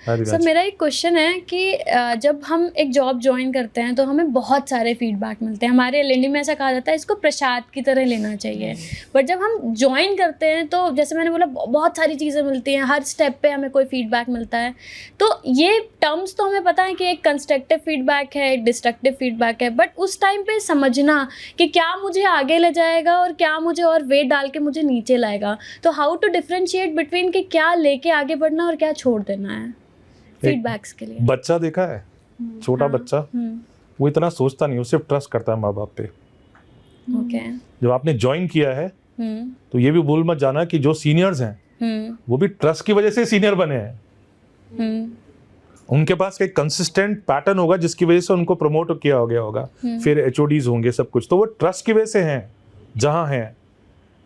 Sir मेरा एक question है कि जब हम एक जॉब ज्वाइन करते हैं तो हमें बहुत सारे फीडबैक मिलते हैं। हमारे एल में ऐसा कहा जाता है इसको प्रसाद की तरह लेना चाहिए। बट जब हम ज्वाइन करते हैं तो जैसे मैंने बोला बहुत सारी चीज़ें मिलती हैं, हर स्टेप पे हमें कोई फीडबैक मिलता है। तो ये टर्म्स तो हमें पता है कि एक कंस्ट्रक्टिव फीडबैक है, एक डिस्ट्रक्टिव फीडबैक है, बट उस टाइम पे समझना कि क्या मुझे आगे ले जाएगा और क्या मुझे और वेट डाल के मुझे नीचे लाएगा। तो हाउ टू डिफरेंशिएट बिटवीन कि क्या लेके आगे बढ़ना और क्या छोड़ देना है फीडबैक्स के लिए। बच्चा देखा है, छोटा बच्चा, वो इतना सोचता नहीं, वो सिर्फ ट्रस्ट करता है माँ बाप पे। ओके। जब आपने ज्वाइन किया है तो ये भी भूल मत जाना कि जो सीनियर्स हैं वो भी ट्रस्ट की वजह से सीनियर बने हैं। उनके पास एक कंसिस्टेंट पैटर्न होगा जिसकी वजह से उनको प्रमोट किया हो गया होगा, फिर एचओडीज होंगे, सब कुछ। तो वो ट्रस्ट की वजह से हैं जहां हैं।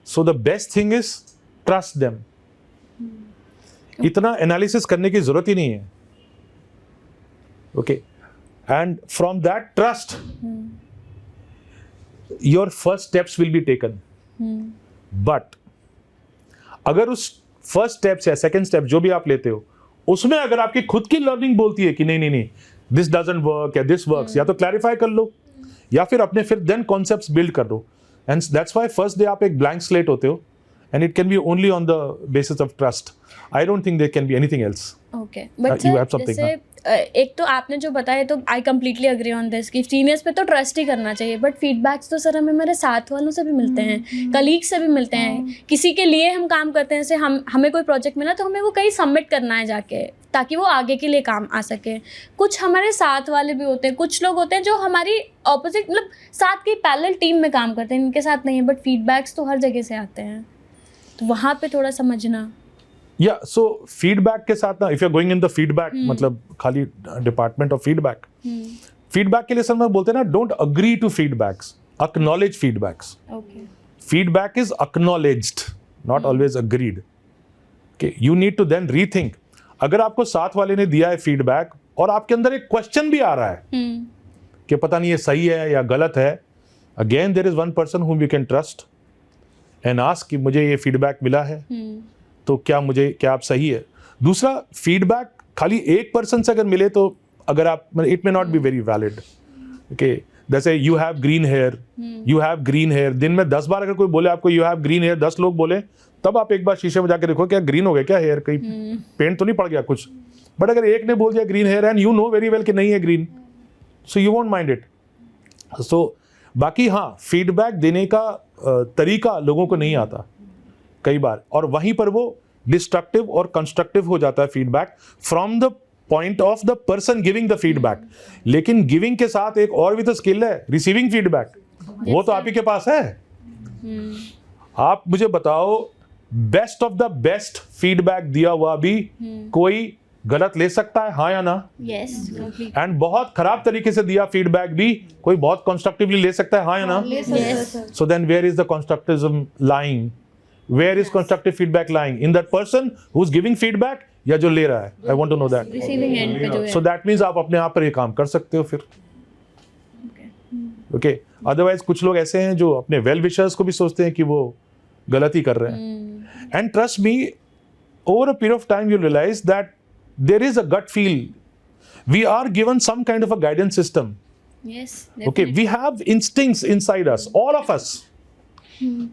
So the best thing is trust them. इतना एनालिसिस करने की जरूरत ही नहीं है। Okay, and from that trust, your first steps will be taken. But अगर उस first steps या second step जो भी आप लेते हो, उसमें अगर आपकी खुद की learning बोलती है कि नहीं, this doesn't work या this works, या तो clarify कर लो, या फिर अपने फिर then concepts build कर दो. And that's why first day आप एक blank slate होते हो, and it can be only on the basis of trust. I don't think there can be anything else. Okay, but जैसे एक तो आपने जो बताया तो I completely agree on this कि सीनियर्स पे तो ट्रस्ट ही करना चाहिए। बट फीडबैक्स तो सर हमें मेरे साथ वालों से भी मिलते हैं, कलीग्स से भी मिलते हैं। किसी के लिए हम काम करते हैं, जैसे हमें कोई प्रोजेक्ट मिला तो हमें वो कहीं सबमिट करना है जाके, ताकि वो आगे के लिए काम आ सके। कुछ हमारे साथ वाले भी होते हैं, कुछ लोग होते हैं जो हमारी ऑपोजिट मतलब साथ की पैरेलल टीम में काम करते हैं, इनके साथ नहीं है, बट फीडबैक्स तो हर जगह से आते हैं। तो वहाँ पे थोड़ा समझना। Yeah, so feedback के साथ ना, if you're going in the feedback, मतलब खाली department of feedback, feedback के लिए सर मैं बोलते हैं ना, don't agree to feedbacks, acknowledge feedbacks. Okay. Feedback is acknowledged, not always agreed. Okay, you need to then rethink. अगर आपको साथ वाले ने दिया है feedback और आपके अंदर एक question भी आ रहा है कि पता नहीं ये सही है या गलत है, again there is one person whom you can trust and ask कि मुझे ये feedback मिला है, तो क्या आप सही है। दूसरा, फीडबैक खाली एक पर्सन से अगर मिले तो अगर आप, it may not be very valid. Okay, जैसे यू हैव ग्रीन हेयर, दिन में 10 बार अगर कोई बोले आपको यू हैव ग्रीन हेयर, 10 लोग बोले, तब आप एक बार शीशे में जाकर देखो क्या ग्रीन हो गया क्या हेयर, कहीं पेंट तो नहीं पड़ गया कुछ। बट अगर एक ने बोल दिया green hair and you know very well कि नहीं है green, so you won't mind it. So बाकी हाँ, फीडबैक देने का तरीका लोगों को नहीं आता कई बार, और वहीं पर वो डिस्ट्रक्टिव और कंस्ट्रक्टिव हो जाता है feedback from the point of the person giving the feedback. लेकिन गिविंग के साथ एक और भी तो स्किल है, रिसीविंग फीडबैक। वो तो आप ही के पास है। आप मुझे बताओ, best of the best feedback दिया हुआ भी कोई गलत ले सकता है, हाँ या ना? यस। एंड बहुत खराब तरीके से दिया फीडबैक भी कोई बहुत कंस्ट्रक्टिवली ले सकता है, हाँ या ना? Yes. So then where is the constructivism lying? Where is constructive feedback lying? In that person who's giving feedback या जो ले रहा है? I want to know that. Receiving end पे जो है। So that means आप अपने आप पर ये काम कर सकते हो फिर। Okay. Otherwise कुछ लोग ऐसे हैं जो अपने well wishers को भी सोचते हैं कि वो गलती कर रहे हैं। And trust me, over a period of time you'll realize that there is a gut feel. We are given some kind of a guidance system. Yes. Okay. We have instincts inside us, all of us.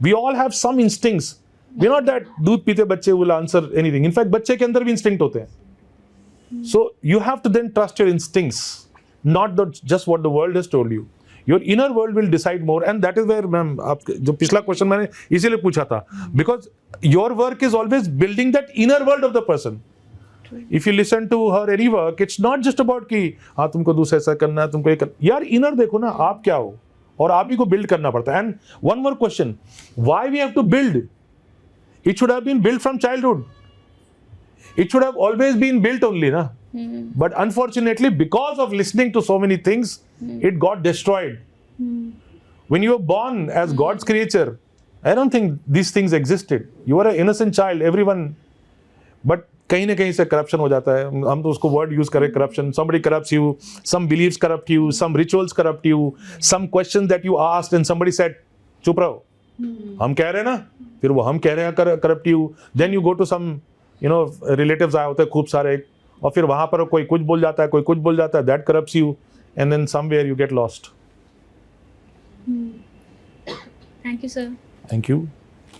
We all have some instincts. We're not that दूध पीते बच्चे will answer anything. In fact, बच्चे के अंदर भी instinct होते हैं. So you have to then trust your instincts, not just what the world has told you. Your inner world will decide more, and that is where, ma'am, आप जो पिछला question मैंने इसीलिए पूछा था, because your work is always building that inner world of the person. If you listen to her any work, it's not just about कि हाँ तुमको दूसरा ऐसा करना है, तुमको ये करना, यार inner देखो ना आप क्या हो, और आप ही को build करना पड़ता है. And one more question, why we have to build? It should have been built from childhood. It should have always been built only, na? But unfortunately, because of listening to so many things, it got destroyed. When you were born as God's creature, I don't think these things existed. You were an innocent child, everyone. But कहीं ना कहीं से corruption हो जाता है. हम तो उसको word use करें, corruption. Somebody corrupts you, some beliefs corrupt you, some rituals corrupt you, some questions that you asked and somebody said, चुप रहो. हम कह रहे हैं ना, फिर वो हम कह रहे हैं corrupt you. Then you go to some, relatives आए होते हैं खूब सारे, और फिर वहां पर कोई कुछ बोल जाता है, कोई कुछ बोल जाता है, that corrupts you and then somewhere you get lost. Thank you sir. Thank you.